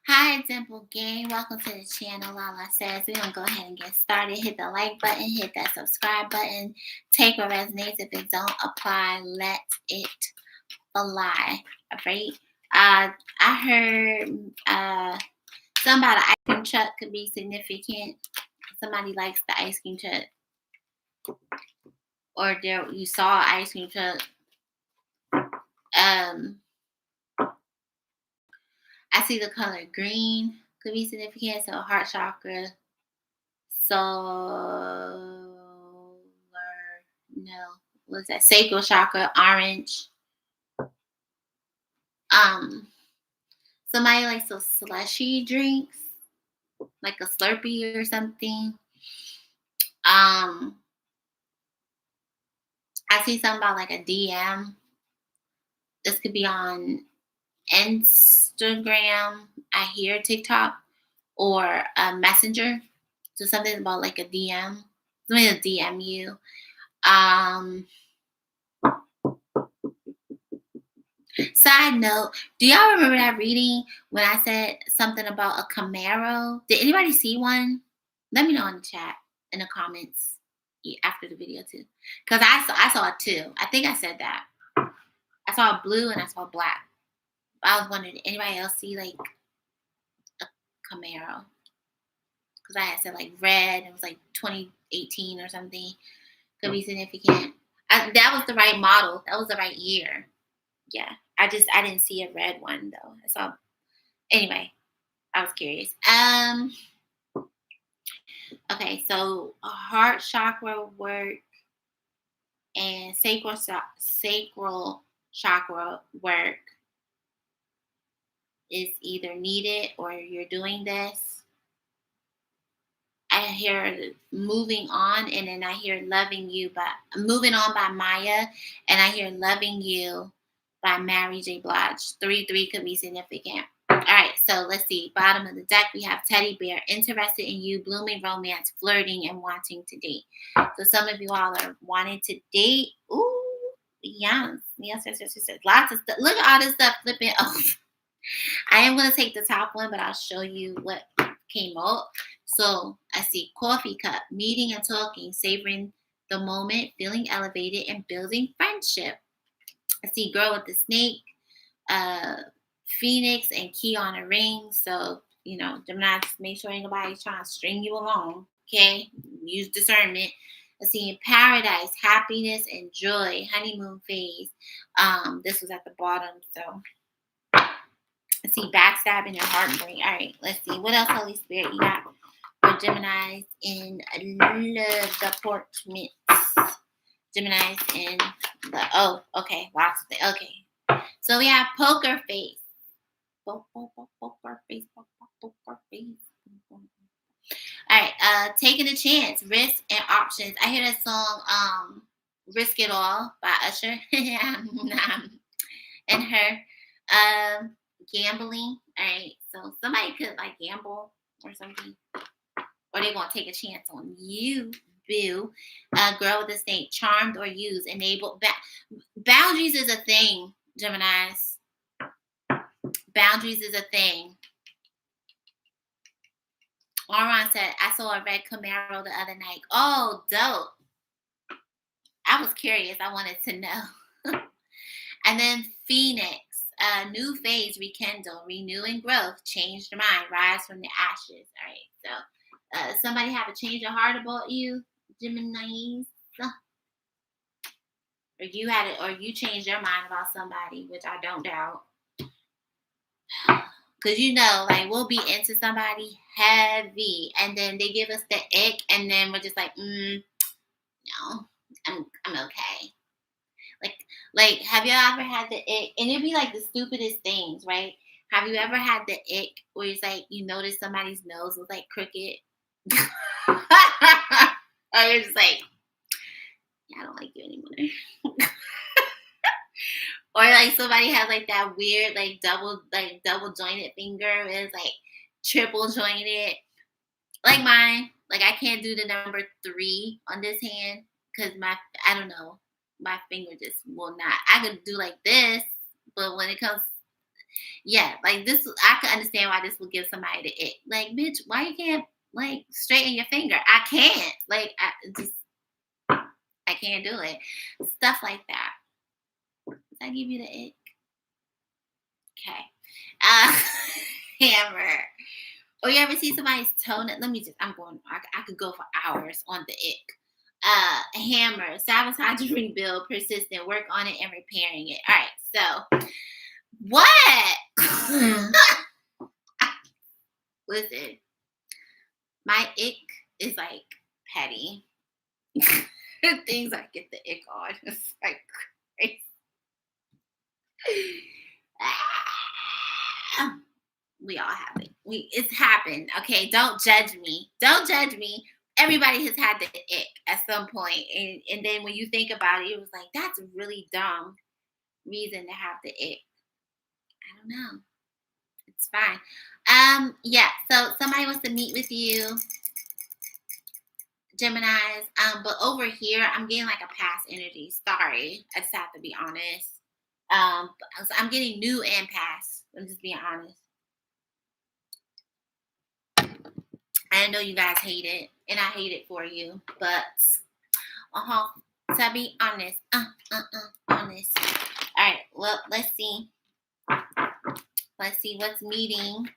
Hi, Dimple Gang. Welcome to the channel. Lala says we're going to go ahead and get started. Hit the like button, hit that subscribe button. Take what resonates. If it don't apply, let it fly. All right. I heard something about an ice cream truck could be significant. Somebody likes the ice cream truck. Or there you saw an ice cream truck. I see the color green could be significant. So heart chakra, what's that? Sacral chakra, orange. Somebody likes those slushy drinks, like a Slurpee or something. I see something about like a DM. This could be on Instagram, I hear TikTok, or a Messenger. So something about like a DM. Somebody will DM you. Side note, do y'all remember that reading when I said something about a Camaro? Did anybody see one? Let me know in the chat, in the comments after the video too. Because I saw it too. I think I said that. I saw blue and I saw black. I was wondering, did anybody else see like a Camaro? Because I had said like red. It was like 2018 or something. Could be significant. That was the right model. That was the right year. Yeah. I didn't see a red one though. I saw. Anyway, I was curious. Okay, so heart chakra work and sacral chakra work is either needed or you're doing this. I hear moving on, and then I hear loving you, but moving on by Maya, and I hear loving you by Mary J. Blige. 3-3 could be significant. All right, so let's see. Bottom of the deck, we have teddy bear, interested in you, blooming romance, flirting, and wanting to date. So some of you all are wanting to date. Ooh, yes. Lots of stuff. Look at all this stuff flipping. Oh, I am going to take the top one, but I'll show you what came up. So I see coffee cup, meeting and talking, savoring the moment, feeling elevated, and building friendship. I see girl with the snake, Phoenix, and key on a ring. So, Gemini, just make sure ain't nobody trying to string you along. Okay? Use discernment. I see paradise, happiness, and joy, honeymoon phase. This was at the bottom. So I see backstabbing and heartbreak. All right, let's see. What else, Holy Spirit, you got for Geminis in love deportments? Geminis in the, okay, lots of things. Okay. So we have poker face. Poker face. All right, taking a chance, risk and options. I hear that song, Risk It All by Usher. And her. Gambling. All right, so somebody could like gamble or something, or they gonna take a chance on you, boo. Girl with a snake, charmed or used, enabled. Boundaries is a thing, Geminis. Boundaries is a thing. Auron said, I saw a red Camaro the other night. Oh, dope. I was curious. I wanted to know. And then Phoenix. New phase, rekindle, renew and growth, change your mind, rise from the ashes. All right, so somebody have a change of heart about you, Geminis, or you had it, or you changed your mind about somebody, which I don't doubt, because like we'll be into somebody heavy, and then they give us the ick, and then we're just like, no, I'm okay. Like, have you ever had the ick? And it'd be like the stupidest things, right? Have you ever had the ick where it's like you notice somebody's nose was like crooked? Or you're just like, yeah, I don't like you anymore. Or like somebody has like that weird like double jointed finger. It's like triple jointed. Like mine. Like I can't do the number 3 on this hand because I don't know. My finger just will not. I could do like this, but when it comes, Yeah, like this, I can understand why this would give somebody the ick. Like, bitch, why you can't like straighten your finger? I can't. Like, I can't do it. Stuff like that. Does that give you the ick? Okay. Uh, hammer. Or you ever see somebody's toenail? I could go for hours on the ick. Hammer, sabotage, rebuild, persistent, work on it and repairing it. All right, so what? Listen, my ick is like petty. Things I get the ick on. It's like crazy. Ah. We all have it. It's happened. Okay, don't judge me. Don't judge me. Everybody has had the ick at some point, and then when you think about it, it was like that's a really dumb reason to have the ick. I don't know. It's fine. Yeah. So somebody wants to meet with you, Geminis. But over here, I'm getting like a past energy. Sorry, I just have to be honest. So I'm getting new and past. I'm just being honest. I know you guys hate it, and I hate it for you, but to be honest, honest. All right, well, let's see. Let's see what's meeting.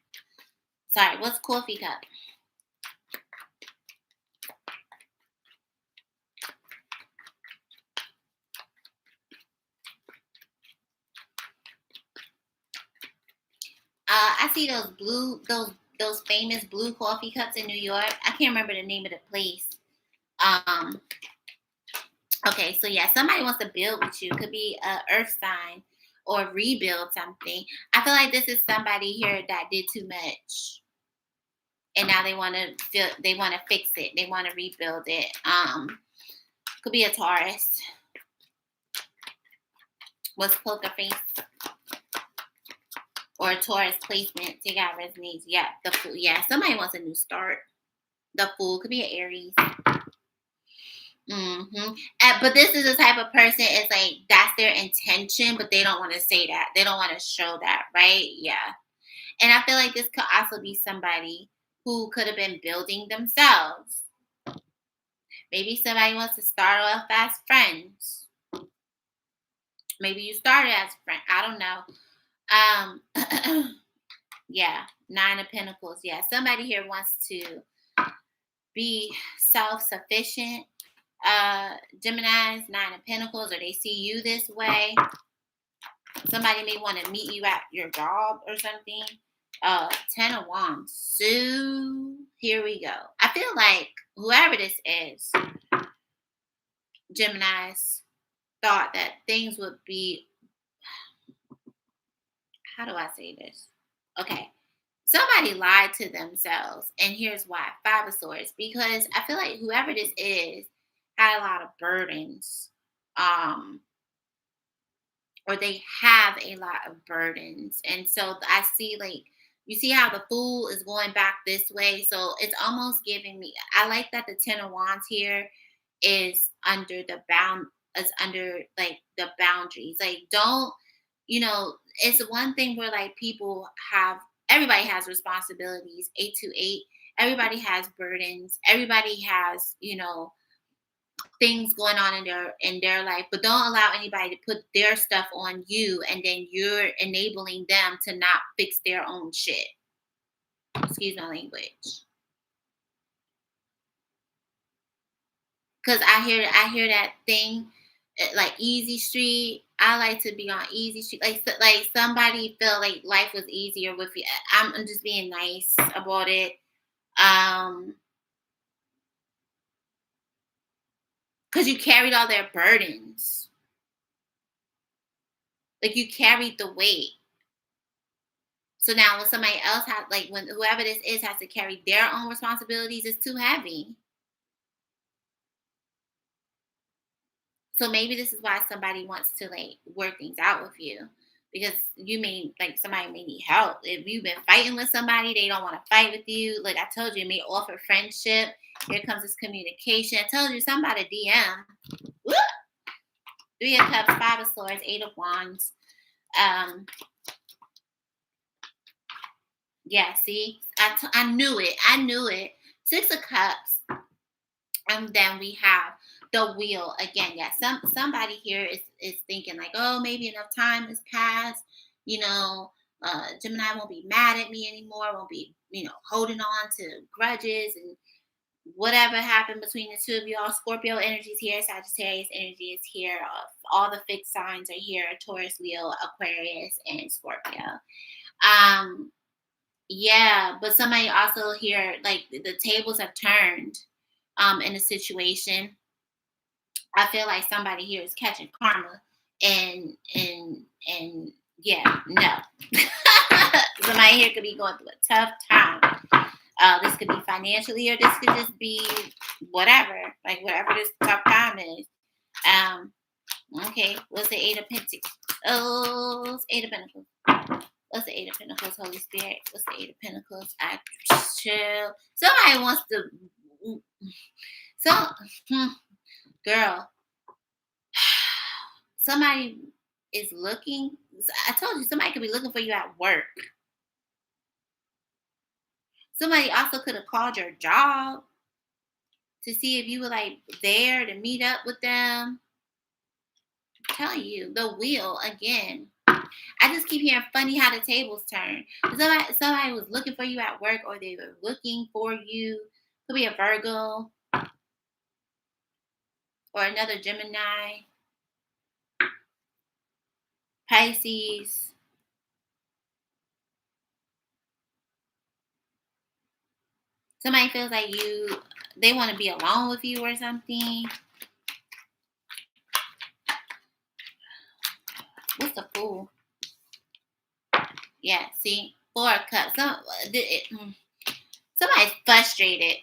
Sorry, what's coffee cup? I see those famous blue coffee cups in New York. I can't remember the name of the place. Okay, so yeah, somebody wants to build with you. Could be a earth sign or rebuild something. I feel like this is somebody here that did too much, and now they want to fix it. They want to rebuild it. Could be a Taurus. What's poker face? Or a Taurus placement. They got resonates. Yeah, the Fool. Yeah, somebody wants a new start. The Fool could be an Aries. But this is the type of person. It's like that's their intention, but they don't want to say that. They don't want to show that, right? Yeah. And I feel like this could also be somebody who could have been building themselves. Maybe somebody wants to start off as friends. Maybe you started as a friend. I don't know. Yeah, 9 of Pentacles. Yeah, somebody here wants to be self-sufficient. Gemini's 9 of Pentacles, or they see you this way. Somebody may want to meet you at your job or something. 10 of Wands. So here we go. I feel like whoever this is, Gemini's thought that things would be, how do I say this? Okay. Somebody lied to themselves. And here's why. 5 of Swords. Because I feel like whoever this is had a lot of burdens. Or they have a lot of burdens. And so I see, like, you see how the Fool is going back this way. So it's almost giving me, I like that the 10 of Wands here is under like the boundaries. Like, don't, it's one thing where like everybody has responsibilities. 828, everybody has burdens. Everybody has, things going on in their life, but don't allow anybody to put their stuff on you, and then you're enabling them to not fix their own shit. Excuse my language. Because I hear that thing like easy street. I like to be on easy street. Like somebody felt like life was easier with you. I'm just being nice about it. Because you carried all their burdens. Like you carried the weight. So now when somebody else when whoever this is has to carry their own responsibilities, it's too heavy. So maybe this is why somebody wants to like work things out with you, because somebody may need help. If you've been fighting with somebody, they don't want to fight with you. Like I told you, it may offer friendship. Here comes this communication. I told you somebody DM. Woo! 3 of Cups, 5 of Swords, 8 of Wands. Yeah, see, I knew it. I knew it. Six of Cups, and then we have the Wheel again. Yeah, somebody here is thinking like, oh, maybe enough time has passed. You know, Gemini won't be mad at me anymore. Won't be, holding on to grudges and whatever happened between the two of y'all. Scorpio energy is here. Sagittarius energy is here. All the fixed signs are here: Taurus, Leo, Aquarius, and Scorpio. Um, Yeah, but somebody also here, like the tables have turned in a situation. I feel like somebody here is catching karma and yeah, no. Somebody here could be going through a tough time. This could be financially or this could just be whatever, like whatever this tough time is. Um, okay, what's the Eight of Pentacles? Oh, it's Eight of Pentacles. What's the Eight of Pentacles, Holy Spirit? What's the Eight of Pentacles? I chill. Somebody wants to. Girl. Somebody is looking. I told you, somebody could be looking for you at work. Somebody also could have called your job to see if you were like there to meet up with them. I'm telling you, the Wheel again. I just keep hearing funny how the tables turn. Somebody was looking for you at work, or they were looking for you. Could be a Virgo or another Gemini, Pisces. Somebody feels like they want to be alone with you or something. What's the Fool? Yeah, see, Four of Cups. Somebody's frustrated.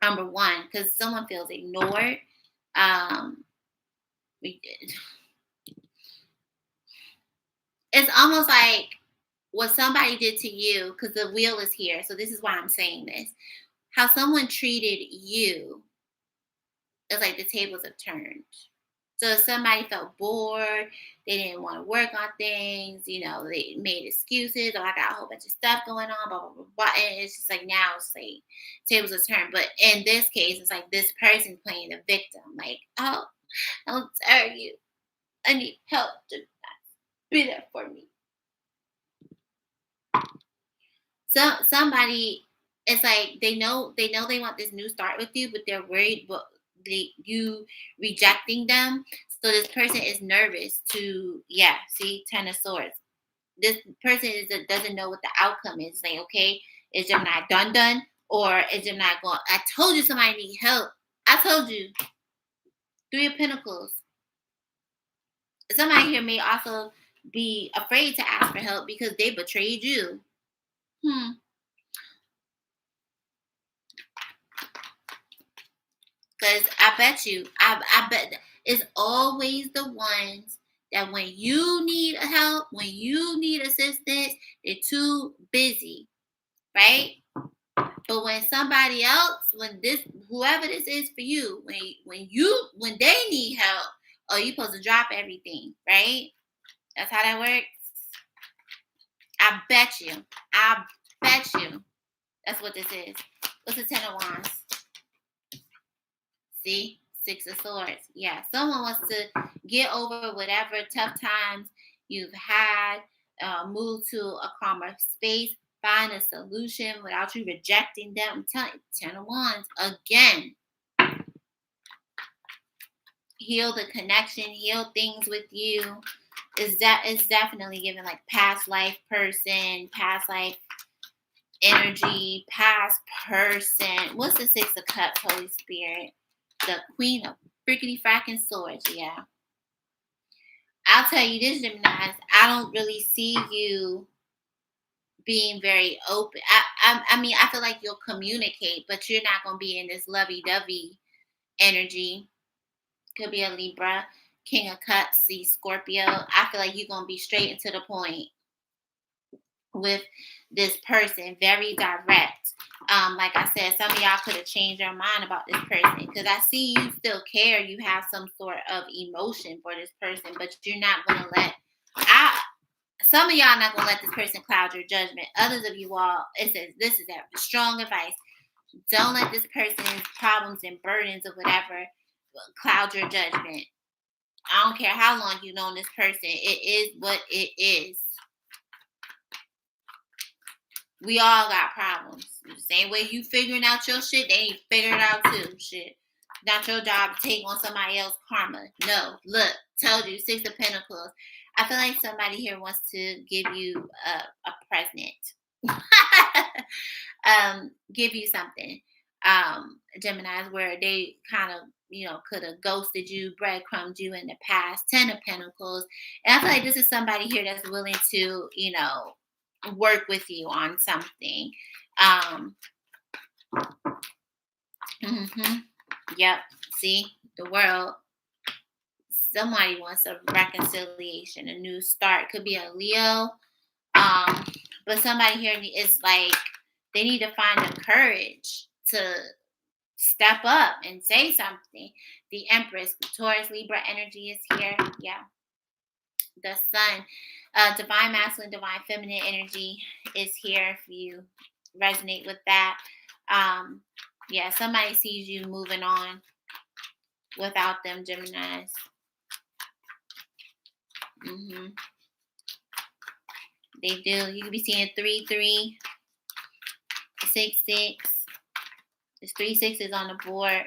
Number one, because someone feels ignored. It's almost like what somebody did to you, because the Wheel is here. So this is why I'm saying this. How someone treated you, it's like the tables have turned. So if somebody felt bored, they didn't want to work on things, they made excuses, or I got a whole bunch of stuff going on, blah, blah, blah, blah. And it's just like now it's like tables are turned. But in this case, it's like this person playing the victim. Like, oh, I'll tell you, I need help to be there for me. So somebody, it's like they know they want this new start with you, but they're worried about you rejecting them. So this person is nervous to, see, Ten of Swords. This person doesn't know what the outcome is. Like, okay, is Gemini done, or is Gemini going? I told you somebody need help. I told you. Three of Pentacles. Somebody here may also be afraid to ask for help because they betrayed you. Because I bet it's always the ones that when you need help, when you need assistance, they're too busy, right? But when somebody else, whoever this is for you, when they need help, you're supposed to drop everything, right? That's how that works. I bet you. That's what this is. What's the Ten of Wands? See? Six of Swords. Yeah, someone wants to get over whatever tough times you've had, move to a calmer space, find a solution without you rejecting them. I'm telling you, Ten of Wands again. Heal the connection, heal things with you. Is definitely giving like past life person, past life energy, past person. What's the Six of Cups, Holy Spirit? The Queen of freaking fracking Swords. Yeah. I'll tell you this, Gemini. I don't really see you being very open. I mean, I feel like you'll communicate, but you're not going to be in this lovey-dovey energy. Could be a Libra, King of Cups, see Scorpio. I feel like you're going to be straight and to the point with this person, very direct. Like I said, some of y'all could have changed your mind about this person because I see you still care. You have some sort of emotion for this person, but you're not going to let Some of y'all not gonna let this person cloud your judgment. Others of you all, it says this is a strong advice. Don't let this person's problems and burdens or whatever cloud your judgment. I don't care how long you've known this person. It is what it is. We all got problems. The same way you figuring out your shit, they ain't figuring it out too. Shit. Not your job to take on somebody else's karma. No. Look, told you, Six of Pentacles. I feel like somebody here wants to give you a present. Give you something. Geminis, where they kind of, could have ghosted you, breadcrumbed you in the past. 10 of Pentacles. And I feel like this is somebody here that's willing to, work with you on something. Yep. See, the world. Somebody wants a reconciliation, a new start. Could be a Leo. But somebody here is like, they need to find the courage to step up and say something. The Empress, Taurus, Libra energy is here. Yeah. The Sun, divine masculine, divine feminine energy is here if you resonate with that. Yeah, somebody sees you moving on without them, Geminis. They do. You could be seeing 3, 3, 6, 6. There's 3 6s on the board.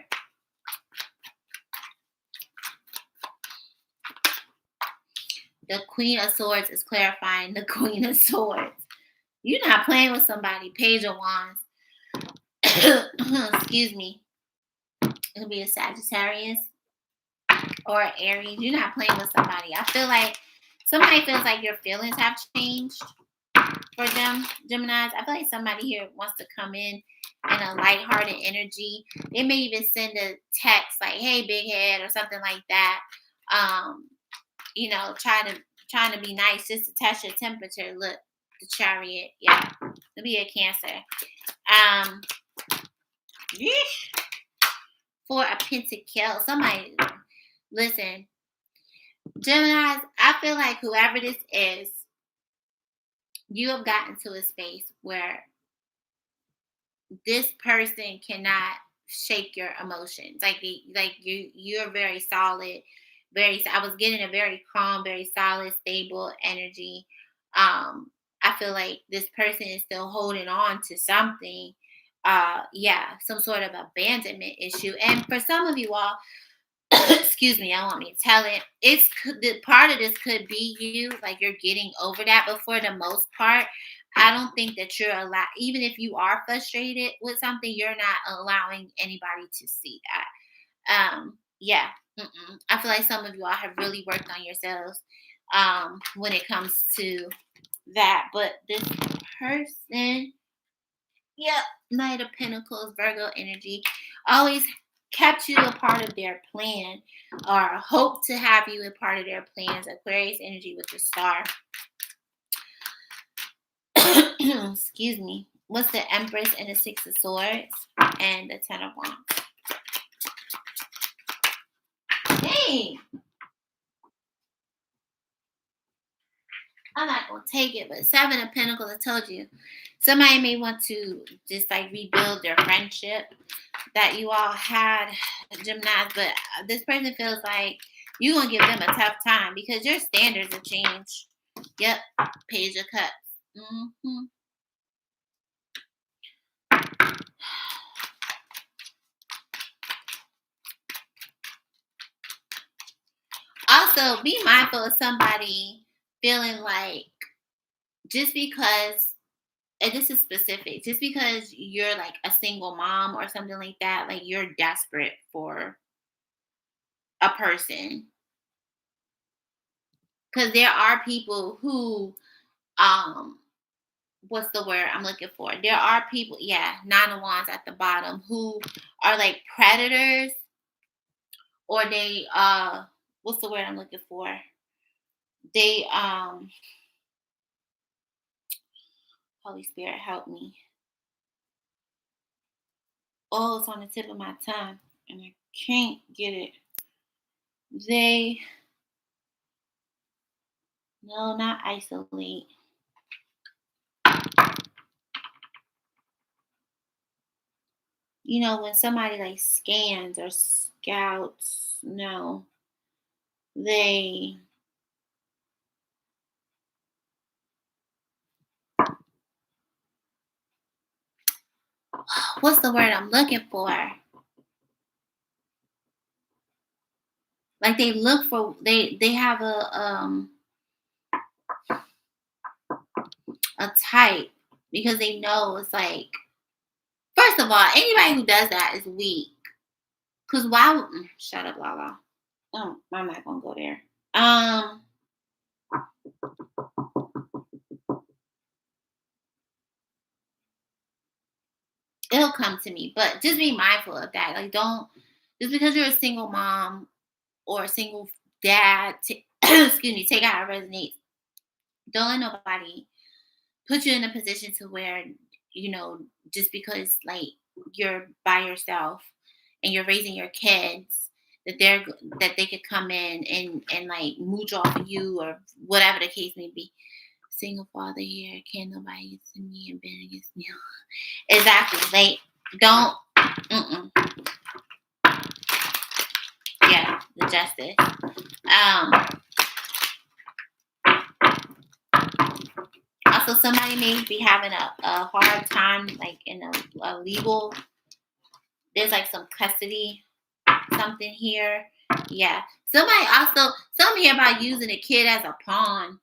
The Queen of Swords is clarifying the Queen of Swords. You're not playing with somebody. Page of Wands. Excuse me. It'll be a Sagittarius or an Aries. You're not playing with somebody. I feel like somebody feels like your feelings have changed for them, Geminis. I feel like somebody here wants to come in a lighthearted energy. They may even send a text like, hey, big head, or something like that. Trying to be nice just to test your temperature. Look, the Chariot. Yeah. It'll be a Cancer. For a Pentacle. Somebody, listen, Geminis, I feel like whoever this is, you have gotten to a space where this person cannot shake your emotions. You're very solid. I was getting a very calm, very solid, stable energy. I feel like this person is still holding on to something. Some sort of abandonment issue. And for some of you all, excuse me, I want me to tell it. The part of this could be you, like you're getting over that. But for the most part, I don't think that you're allowed, even if you are frustrated with something, you're not allowing anybody to see that. I feel like some of you all have really worked on yourselves when it comes to that. But this person, Knight of Pentacles, Virgo energy, always kept you a part of their plan or hope to have you a part of their plans. Aquarius energy with the Star. Excuse me. What's the Empress and the Six of Swords and the Ten of Wands? Hey, I'm not going to take it, but Seven of Pentacles, I told you. Somebody may want to just like rebuild their friendship that you all had, Geminis, but this person feels like you're going to give them a tough time because your standards have changed. Yep, Page of Cups. Also, be mindful of somebody feeling like just because, and this is specific, just because you're like a single mom or something like that, like you're desperate for a person. Because there are people who, what's the word I'm looking for? There are people, Nine of Wands at the bottom, who are like predators, or they, what's the word I'm looking for? They, Holy Spirit, help me. Oh, it's on the tip of my tongue, and I can't get it. No, not isolate. When somebody like scans or scouts, no, they, what's the word I'm looking for? Like they look for, they have a type because they know it's like, first of all, anybody who does that is weak. Cause why would shut up, Lala. Oh, I'm not gonna go there. It'll come to me, but just be mindful of that. Like, don't, just because you're a single mom or a single dad, excuse me, take out how it resonates. Don't let nobody put you in a position to where, you know, just because like you're by yourself and you're raising your kids, that they could come in and like mooch off of you or whatever the case may be. Single father here, can't nobody get to me and been against me. Exactly. Like, don't. Yeah, the justice. Also, somebody may be having a hard time, like in a legal. There's like some custody, something here. Yeah. Somebody also, some here about using a kid as a pawn.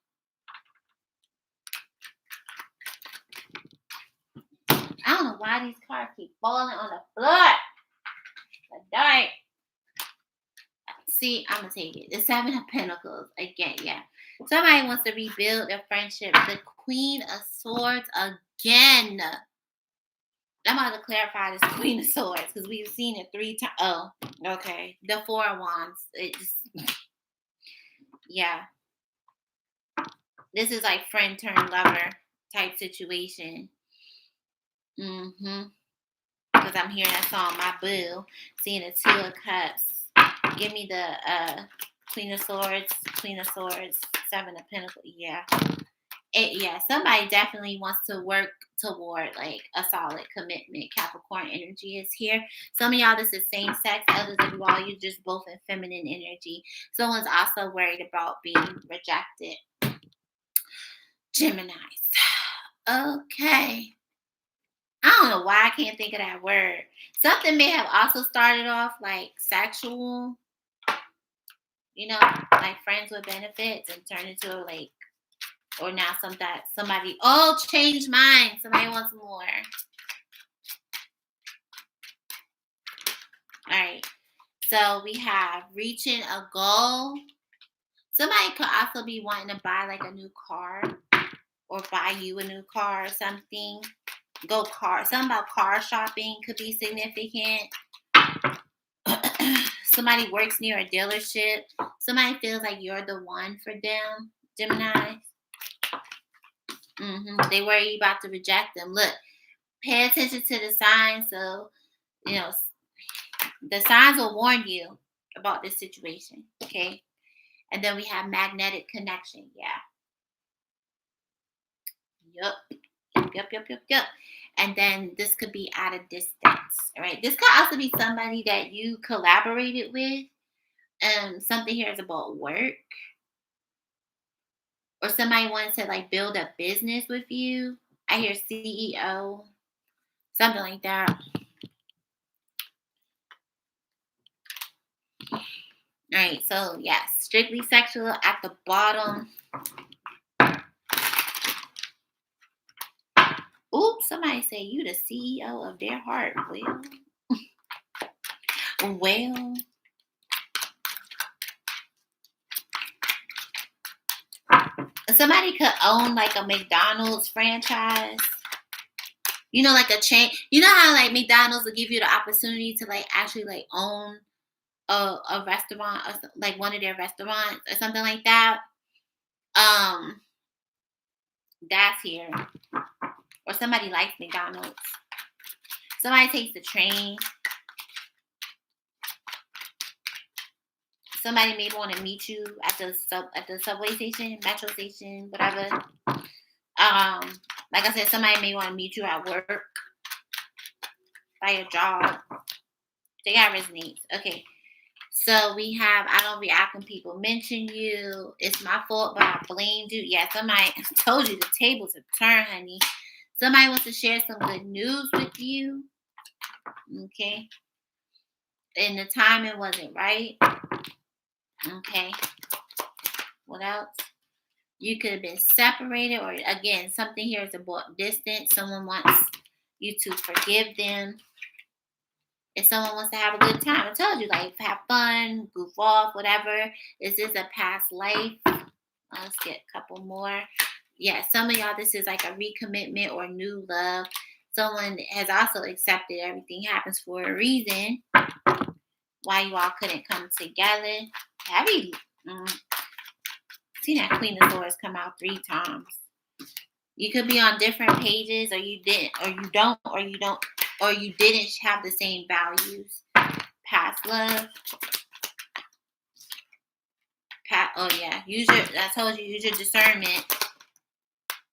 I don't know why these cards keep falling on the floor. The dark. See, I'm gonna take it. The Seven of Pentacles again. Yeah. Somebody wants to rebuild their friendship. The Queen of Swords again. I'm about to clarify this Queen of Swords because we've seen it 3 times. Oh, okay. The Four of Wands. Yeah. This is like friend turned lover type situation. Because I'm hearing that song, My Boo. Seeing the Two of Cups. Give me the Queen of Swords, Seven of Pentacles. Yeah. Somebody definitely wants to work toward like a solid commitment. Capricorn energy is here. Some of y'all, this is same sex. Others of you all, you're just both in feminine energy. Someone's also worried about being rejected. Geminis. Okay. I don't know why I can't think of that word. Something may have also started off like sexual, like friends with benefits and turned into like, or now somebody changed minds. Somebody wants more. All right. So we have reaching a goal. Somebody could also be wanting to buy like a new car or buy you a new car or something. Something about car shopping could be significant. Somebody works near a dealership. Somebody feels like you're the one for them, Gemini. They worry you about to reject them. Look, pay attention to the signs. So, the signs will warn you about this situation. Okay. And then we have magnetic connection. Yeah. Yep. And then this could be at a distance. All right. This could also be somebody that you collaborated with. Something here is about work. Or somebody wants to like build a business with you. I hear CEO. Something like that. All right. So, yes. Strictly sexual at the bottom. Oops, somebody say you the CEO of their heart. Well, somebody could own like a McDonald's franchise. Like a chain. You know how like McDonald's will give you the opportunity to like actually like own a restaurant or like one of their restaurants or something like that. That's here. Or somebody likes McDonald's. Somebody takes the train. somebody may want to meet you at the subway station, metro station, whatever. Like I said, somebody may want to meet you at work, by your job. They got resonates. Okay. So we have, I don't react when people mention you. It's my fault, but I blamed you. Yeah, somebody told you the tables have turned, honey. Somebody wants to share some good news with you. Okay. And the timing wasn't right. Okay. What else? You could have been separated, or again, something here is about distance. Someone wants you to forgive them. If someone wants to have a good time, I told you, like, have fun, goof off, whatever. Is this a past life? Let's get a couple more. Yeah, some of y'all, this is like a recommitment or new love. Someone has also accepted everything happens for a reason. Why you all couldn't come together. Heavy. See that Queen of Swords come out 3 times. You could be on different pages, or you didn't, or you don't, or you don't, or you didn't have the same values. Past love. Oh yeah, I told you, use your discernment.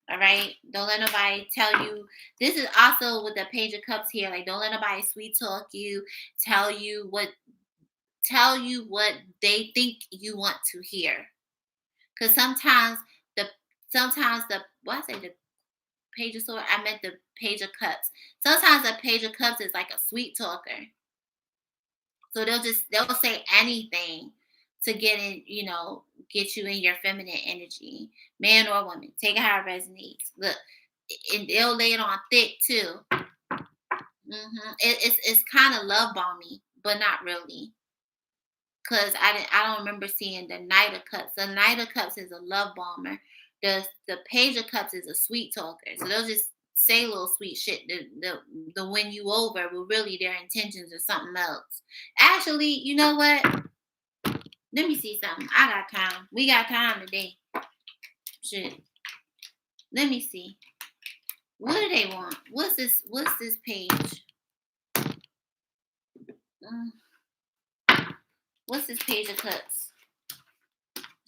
All right, don't let nobody tell you. This is also with the Page of Cups here. Like, don't let nobody sweet talk you, tell you what they think you want to hear. Because sometimes the Page of Swords, I meant the Page of Cups. Sometimes the Page of Cups is like a sweet talker. So they'll say anything to get you in your feminine energy. Man or woman. Take it how it resonates. Look, and they'll lay it on thick too. It's kind of love bomby, but not really. Cause I don't remember seeing the Knight of Cups. The Knight of Cups is a love bomber. The Page of Cups is a sweet talker. So they'll just say little sweet shit the win you over, but really their intentions are something else. Actually, you know what? Let me see something. I got time. We got time today. Shit. Let me see. What do they want? What's this page? What's this Page of Cups?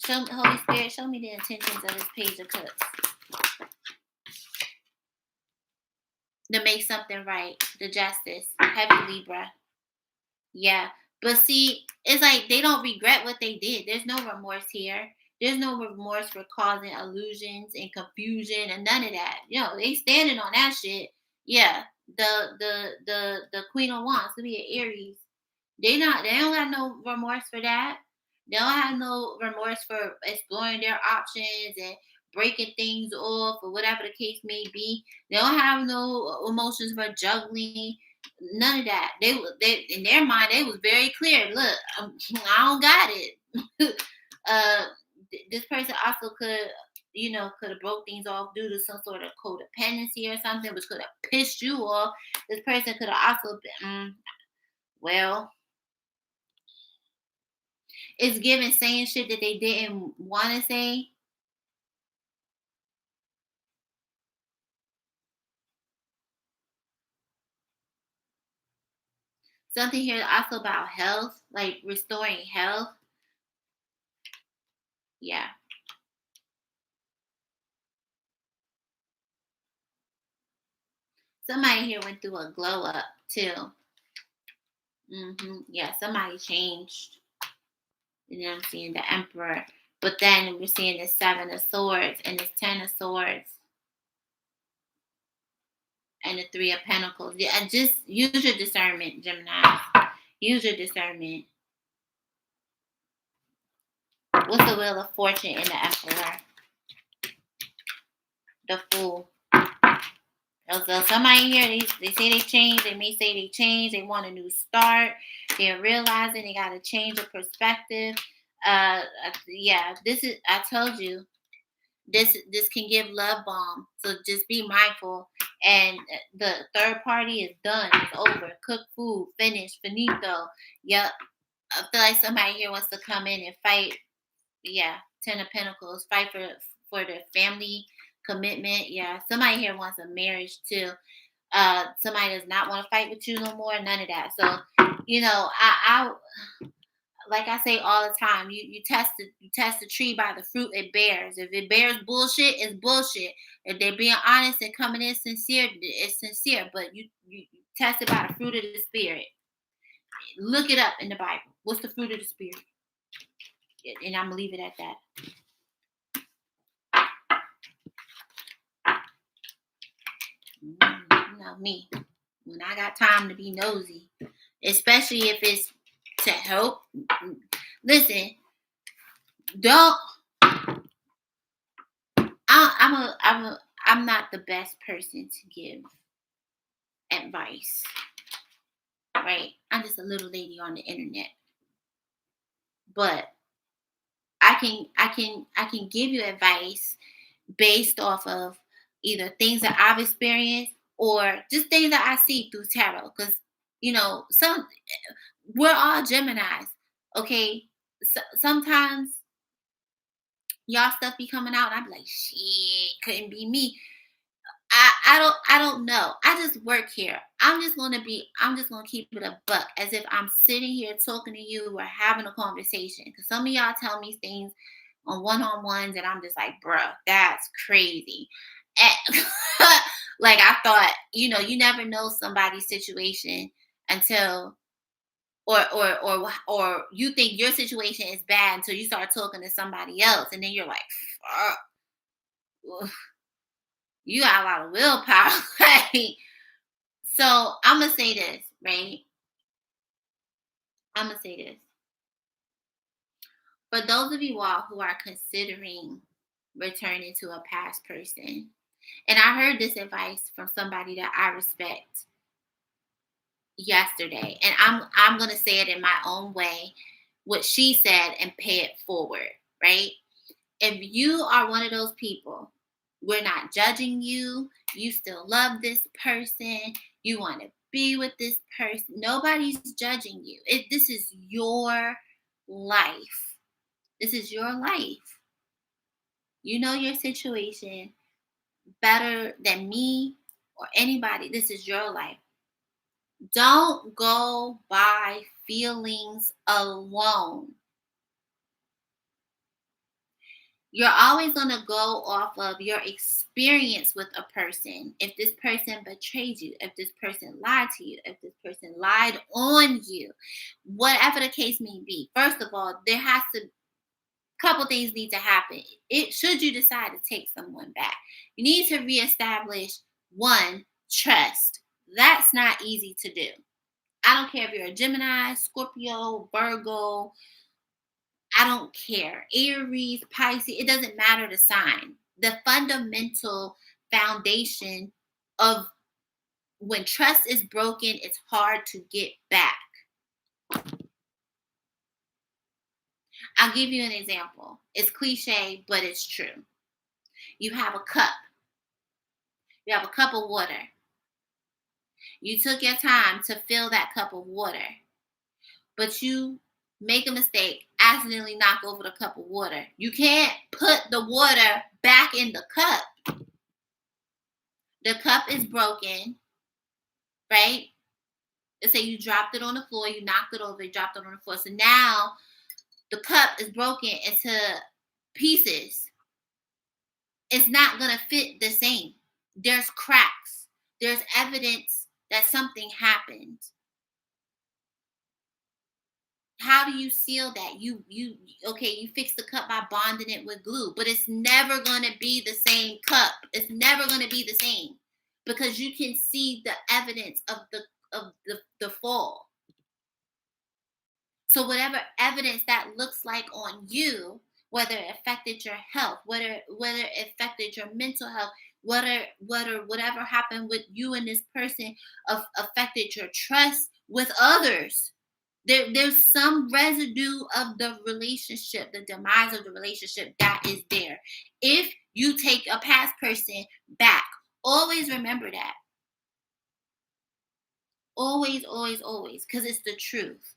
Holy Spirit, show me the intentions of this Page of Cups. To make something right. The Justice. Heavy Libra. Yeah. But see, it's like they don't regret what they did. There's no remorse here. There's no remorse for causing illusions and confusion and none of that. They standing on that shit. Yeah. The Queen of Wands to be an Aries. They don't have no remorse for that. They don't have no remorse for exploring their options and breaking things off or whatever the case may be. They don't have no emotions for juggling. None of that. They in their mind, they was very clear. Look, I don't got it. This person also could have broke things off due to some sort of codependency or something, which could have pissed you off. This person could have also been, it's given saying shit that they didn't want to say. Something here also about health, like restoring health. Yeah. Somebody here went through a glow up too. Yeah, somebody changed. I'm seeing the Emperor. But then we're seeing the 7 of Swords and the 10 of Swords. And the 3 of Pentacles. Yeah, just use your discernment, Gemini. Use your discernment. What's the Wheel of Fortune in the Emperor? The Fool. So somebody here, they say they changed. They may say they changed. They want a new start. They're realizing they got to change of perspective. Yeah, I told you, this can give love bomb. So just be mindful. And the third party is done. It's over. Cook food. Finished. Finito. Yep. I feel like somebody here wants to come in and fight. Yeah. 10 of Pentacles. Fight for their family commitment. Yeah. Somebody here wants a marriage too. Somebody does not want to fight with you no more. None of that. So, like I say all the time, you test the tree by the fruit it bears. If it bears bullshit, it's bullshit. If they're being honest and coming in sincere, it's sincere. But you test it by the fruit of the spirit. Look it up in the Bible. What's the fruit of the spirit? And I'm gonna leave it at that. You know me. When I got time to be nosy, especially if it's to help. Listen, don't. I'm not the best person to give advice, right? I'm just a little lady on the internet, but I can give you advice based off of either things that I've experienced or just things that I see through tarot. Because we're all Geminis, okay? Sometimes y'all stuff be coming out, and I'm like, shit, couldn't be me. I don't know. I just work here. I'm just gonna keep it a buck, as if I'm sitting here talking to you, we're having a conversation. Because some of y'all tell me things on one-on-ones and I'm just like, bruh, that's crazy. And like, I thought, you never know somebody's situation until or you think your situation is bad until you start talking to somebody else, and then you're like, fuck, you got a lot of willpower. Right? So I'm gonna say this, right? I'm gonna say this. For those of you all who are considering returning to a past person, and I heard this advice from somebody that I respect yesterday, and I'm gonna say it in my own way, what she said, and pay it forward, right? If you are one of those people, we're not judging you. You still love this person. You want to be with this person. Nobody's judging you. This is your life. This is your life. You know your situation better than me or anybody. This is your life. Don't go by feelings alone. You're always going to go off of your experience with a person. If this person betrayed you, if this person lied to you, if this person lied on you, whatever the case may be. First of all, couple things need to happen. Should you decide to take someone back, you need to reestablish, one, trust. That's not easy to do. I don't care if you're a Gemini, Scorpio, Virgo, I don't care. Aries, Pisces, it doesn't matter the sign. The fundamental foundation of when trust is broken, it's hard to get back. I'll give you an example. It's cliche, but it's true. You have a cup. You have a cup of water. You took your time to fill that cup of water, but you make a mistake, accidentally knock over the cup of water. You can't put the water back in the cup. The cup is broken, right? Let's say you dropped it on the floor, you knocked it over, you dropped it on the floor. So now the cup is broken into pieces. It's not going to fit the same. There's cracks. There's evidence that something happened. How do you seal that? You fix the cup by bonding it with glue, but it's never going to be the same cup. It's never going to be the same because you can see the evidence of the fall. So whatever evidence that looks like on you, whether it affected your health, whether it affected your mental health, whatever happened with you and this person affected your trust with others. There's some residue of the relationship, the demise of the relationship that is there. If you take a past person back, always remember that. Always, always, always, because it's the truth.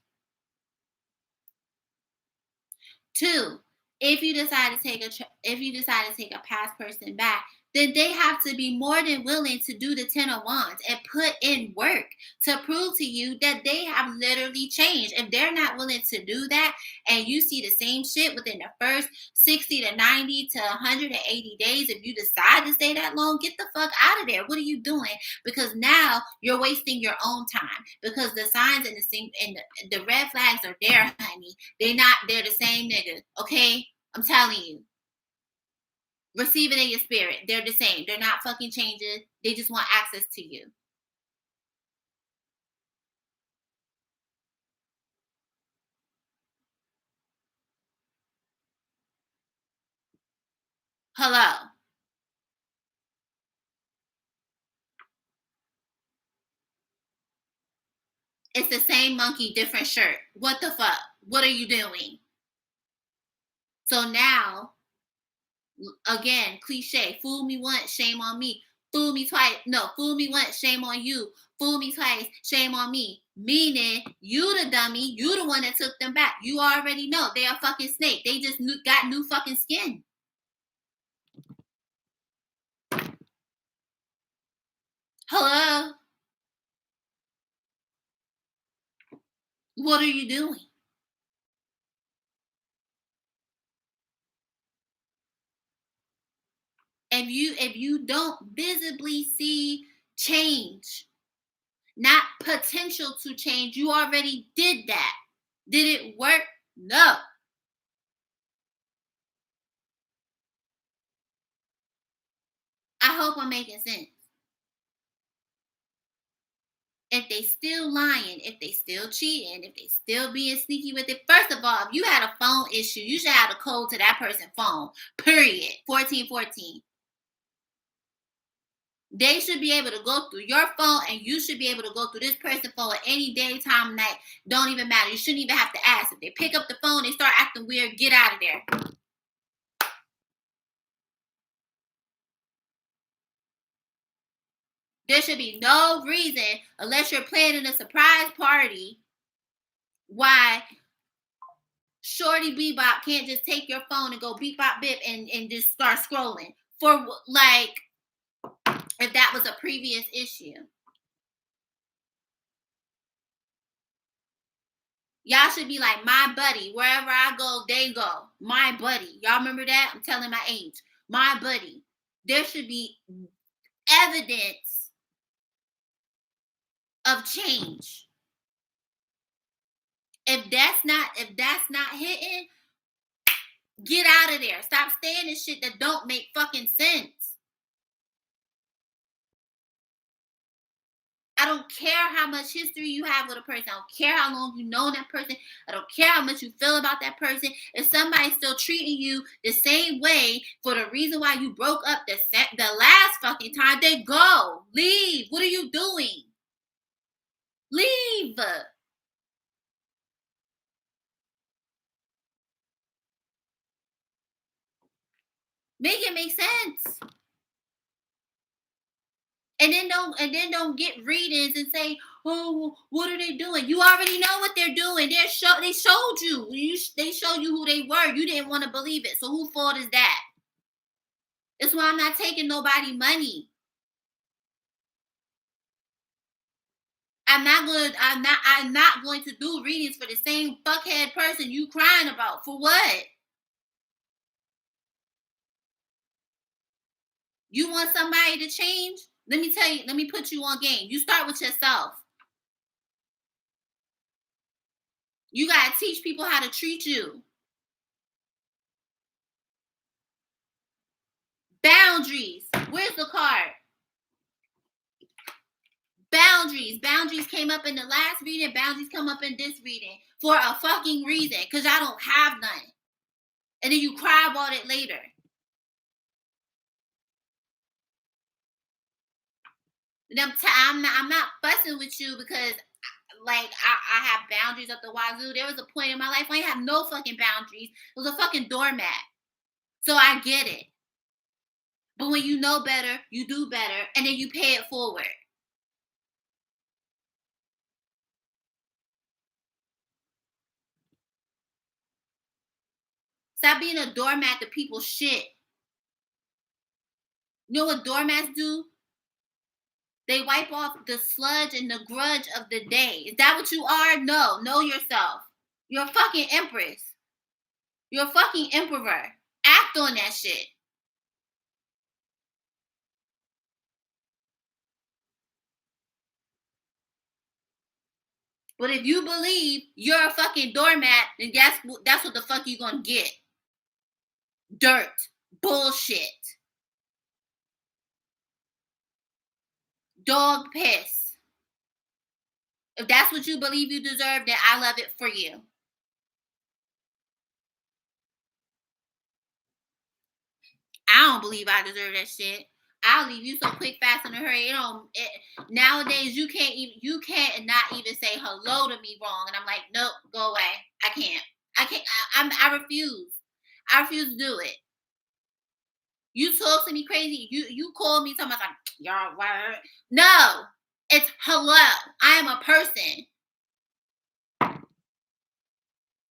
2, if you decide to take a past person back, then they have to be more than willing to do the 10 of wands and put in work to prove to you that they have literally changed. If they're not willing to do that and you see the same shit within the first 60 to 90 to 180 days, if you decide to stay that long, get the fuck out of there. What are you doing? Because now you're wasting your own time, because the signs and the red flags are there, honey. They're the same nigga. Okay? I'm telling you. Receive it in your spirit. They're the same. They're not fucking changing. They just want access to you. Hello. It's the same monkey, different shirt. What the fuck? What are you doing? So now, again, cliche. Fool me once, shame on me. Fool me twice. No, fool me once, shame on you. Fool me twice, shame on me. Meaning, you the dummy. You the one that took them back. You already know they are fucking snake. They just got new fucking skin. Hello? What are you doing? If you don't visibly see change, not potential to change, you already did that. Did it work? No. I hope I'm making sense. If they still lying, if they still cheating, if they still being sneaky with it, first of all, if you had a phone issue, you should have a code to that person's phone. Period. 1414. They should be able to go through your phone, and you should be able to go through this person's phone at any day, time, night. Don't even matter. You shouldn't even have to ask. If they pick up the phone, they start acting weird, get out of there. There should be no reason, unless you're planning a surprise party, why Shorty Bebop can't just take your phone and go beep bop bip and just start scrolling. For like, if that was a previous issue. Y'all should be like my buddy. Wherever I go, they go. My buddy. Y'all remember that? I'm telling my age. My buddy. There should be evidence of change. If that's not hitting, get out of there. Stop saying this shit that don't make fucking sense. I don't care how much history you have with a person. I don't care how long you know that person. I don't care how much you feel about that person. If somebody's still treating you the same way for the reason why you broke up the last fucking time, then go. Leave. What are you doing? Leave. Make it make sense. And then don't get readings and say, oh, what are they doing? You already know what they're doing. They showed you. They showed you who they were. You didn't want to believe it. So whose fault is that? That's why I'm not taking nobody money. I'm not going to do readings for the same fuckhead person you crying about. For what? You want somebody to change? Let me tell you, let me put you on game. You start with yourself. You gotta teach people how to treat you. Boundaries. Where's the card? Boundaries. Boundaries came up in the last reading. Boundaries come up in this reading for a fucking reason. Because I don't have none. And then you cry about it later. And I'm not fussing with you because like I have boundaries up the wazoo. There was a point in my life when I had no fucking boundaries. It was a fucking doormat. So I get it. But when you know better, you do better, and then you pay it forward. Stop being a doormat to people's shit. You know what doormats do? They wipe off the sludge and the grudge of the day. Is that what you are? No. Know yourself. You're a fucking empress. You're a fucking emperor. Act on that shit. But if you believe you're a fucking doormat, then that's what the fuck you gonna get. Dirt. Bullshit. Dog piss. If that's what you believe you deserve, then I love it for you. I don't believe I deserve that shit. I'll leave you so quick, fast, in a hurry. Nowadays you can't not even say hello to me wrong, and I'm like, nope, go away. I can't. I refuse. I refuse to do it. You talk to me crazy. You call me talking about like y'all. No, it's hello. I am a person.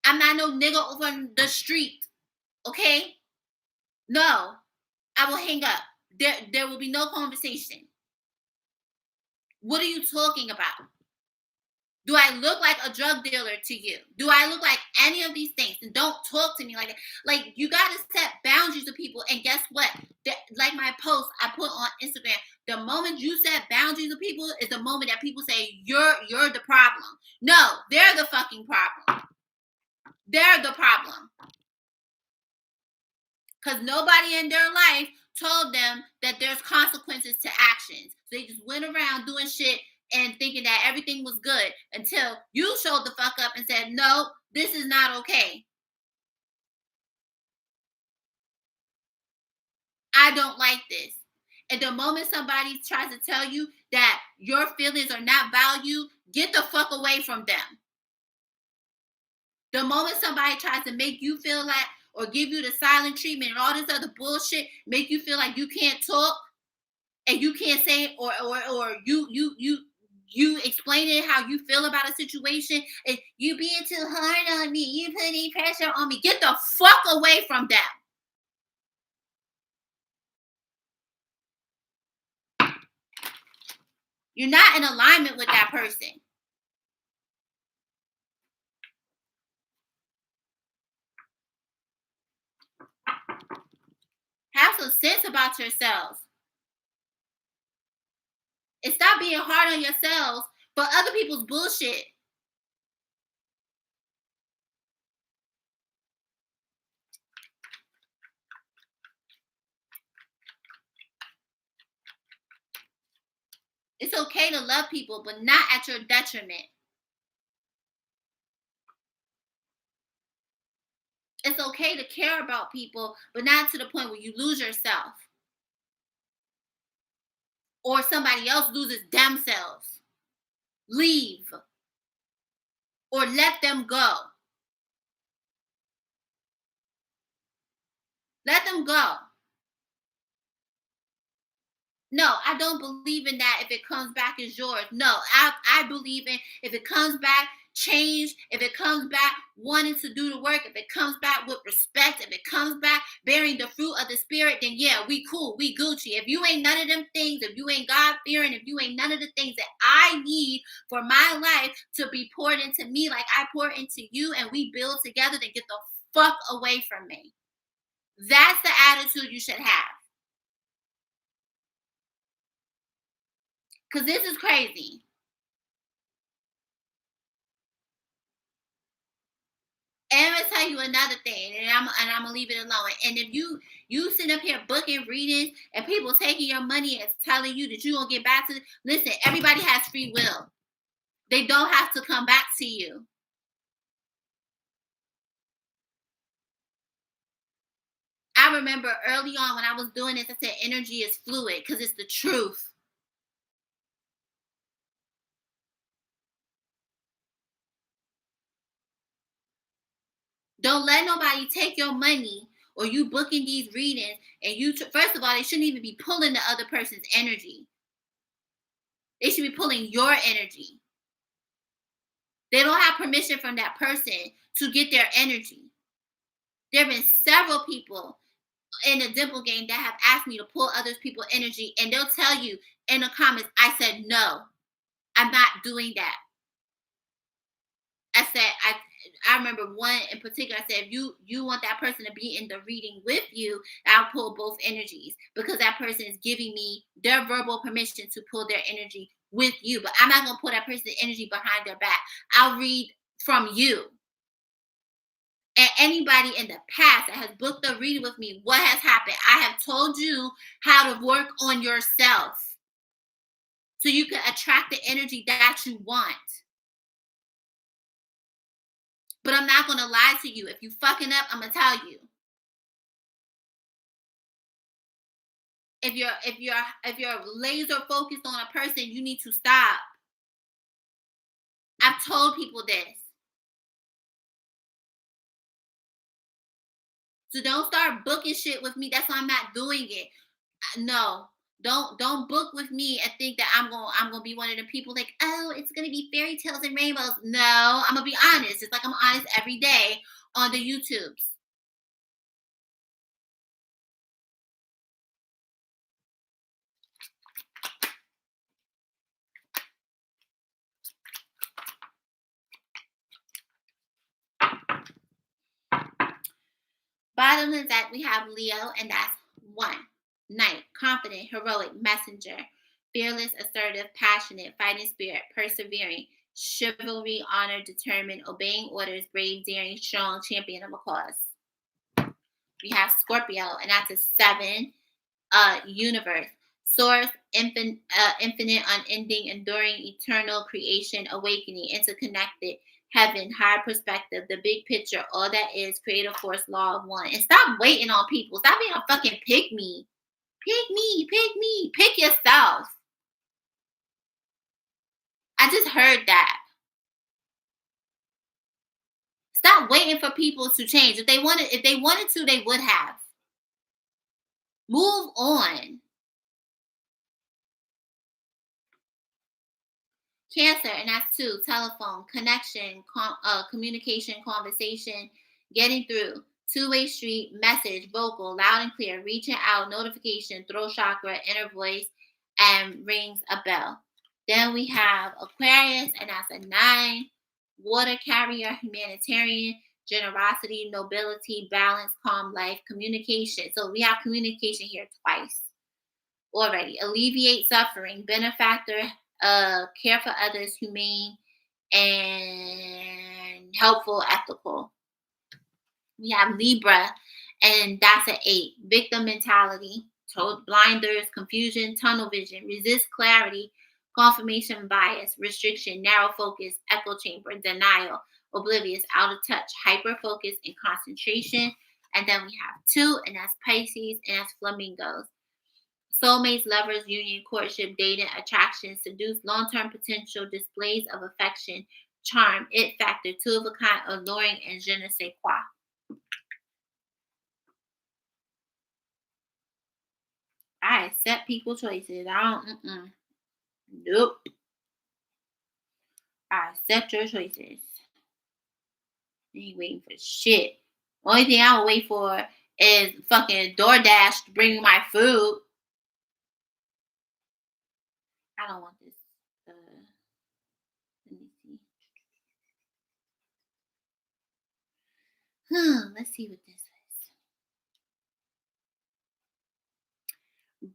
I'm not no nigga over the street. Okay? No, I will hang up. There will be no conversation. What are you talking about? Do I look like a drug dealer to you? Do I look like any of these things? And don't talk to me like that. Like, you got to set boundaries to people. And guess what? Like my post I put on Instagram, the moment you set boundaries to people is the moment that people say you're the problem. No, they're the fucking problem. They're the problem. Because nobody in their life told them that there's consequences to actions. So they just went around doing shit and thinking that everything was good until you showed the fuck up and said, no, this is not okay. I don't like this. And the moment somebody tries to tell you that your feelings are not valued, get the fuck away from them. The moment somebody tries to make you feel like, or give you the silent treatment and all this other bullshit, make you feel like you can't talk and you can't say, or you explaining how you feel about a situation, and you being too hard on me, you putting pressure on me. Get the fuck away from them. You're not in alignment with that person. Have some sense about yourselves. And stop being hard on yourselves for other people's bullshit. It's okay to love people, but not at your detriment. It's okay to care about people, but not to the point where you lose yourself. Or somebody else loses themselves. Leave. Or let them go. Let them go. No, I don't believe in that. If it comes back as yours. No, I believe in if it comes back change, if it comes back wanting to do the work, if it comes back with respect, if it comes back bearing the fruit of the spirit, then yeah, we cool, we Gucci. If you ain't none of them things, if you ain't God fearing, if you ain't none of the things that I need for my life to be poured into me like I pour into you and we build together, then get the fuck away from me. That's the attitude you should have. Because this is crazy. And I'm gonna tell you another thing, and I'm gonna leave it alone. And if you sit up here booking readings and people taking your money and telling you that you're gonna get back to listen, everybody has free will. They don't have to come back to you. I remember early on when I was doing this, I said energy is fluid because it's the truth. Don't let nobody take your money or you booking these readings and first of all, they shouldn't even be pulling the other person's energy. They should be pulling your energy. They don't have permission from that person to get their energy. There have been several people in a dimple game that have asked me to pull other people's energy, and they'll tell you in the comments, I said, no, I'm not doing that. I said, I remember one in particular. I said, if you want that person to be in the reading with you, I'll pull both energies, because that person is giving me their verbal permission to pull their energy with you. But I'm not going to pull that person's energy behind their back. I'll read from you. And anybody in the past that has booked a reading with me, what has happened? I have told you how to work on yourself so you can attract the energy that you want. But I'm not going to lie to you. If you fucking up, I'm going to tell you. If you're laser focused on a person, you need to stop. I've told people this. So don't start booking shit with me. That's why I'm not doing it. No. Don't book with me and think that I'm gonna be one of the people like, oh, it's gonna be fairy tales and rainbows. No, I'm gonna be honest. It's like I'm honest every day on the YouTubes. Bottom is that we have Leo, and that's 1. Knight, confident, heroic, messenger, fearless, assertive, passionate, fighting spirit, persevering, chivalry, honor, determined, obeying orders, brave, daring, strong, champion of a cause. We have Scorpio, and that's a 7. Universe, source, infinite, unending, enduring, eternal, creation, awakening, interconnected, heaven, higher perspective, the big picture, all that is, creative force, law of one. And stop waiting on people. Stop being a fucking pick me. Pick me, pick me, pick yourself. I just heard that. Stop waiting for people to change. If they wanted to, they would have. Move on. Cancer, and that's 2. Telephone, connection, communication, conversation, getting through. Two-way street, message, vocal, loud and clear, reaching out, notification, throat chakra, inner voice, and rings a bell. Then we have Aquarius, and that's a 9. Water carrier, humanitarian, generosity, nobility, balance, calm life, communication. So we have communication here twice already. Alleviate suffering, benefactor, care for others, humane, and helpful, ethical. We have Libra, and that's an 8. Victim mentality, blinders, confusion, tunnel vision, resist clarity, confirmation bias, restriction, narrow focus, echo chamber, denial, oblivious, out of touch, hyper focus, and concentration. And then we have 2, and that's Pisces, and that's flamingos. Soulmates, lovers, union, courtship, dating, attraction, seduce, long-term potential, displays of affection, charm, it factor, 2 of a kind, alluring, and je ne sais quoi. I accept people's choices. Nope. I accept your choices. I ain't waiting for shit. Only thing I will wait for is fucking DoorDash to bring me my food. I don't want this. Let me see. Let's see what this is.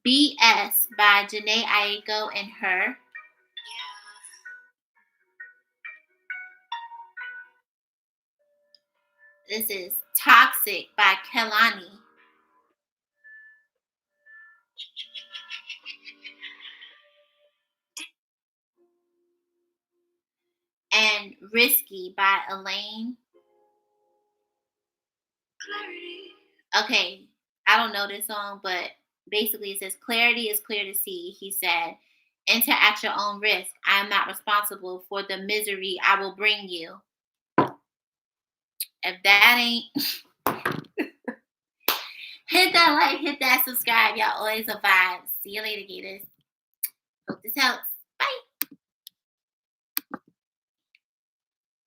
BS by Janae Aiko and Her. This is Toxic by Kelani. And Risky by Elaine. Okay, I don't know this song, but basically it says, clarity is clear to see. He said, enter at your own risk. I am not responsible for the misery I will bring you. If that ain't... hit that like, hit that subscribe. Y'all always a vibe. See you later, Gators. Hope this helps.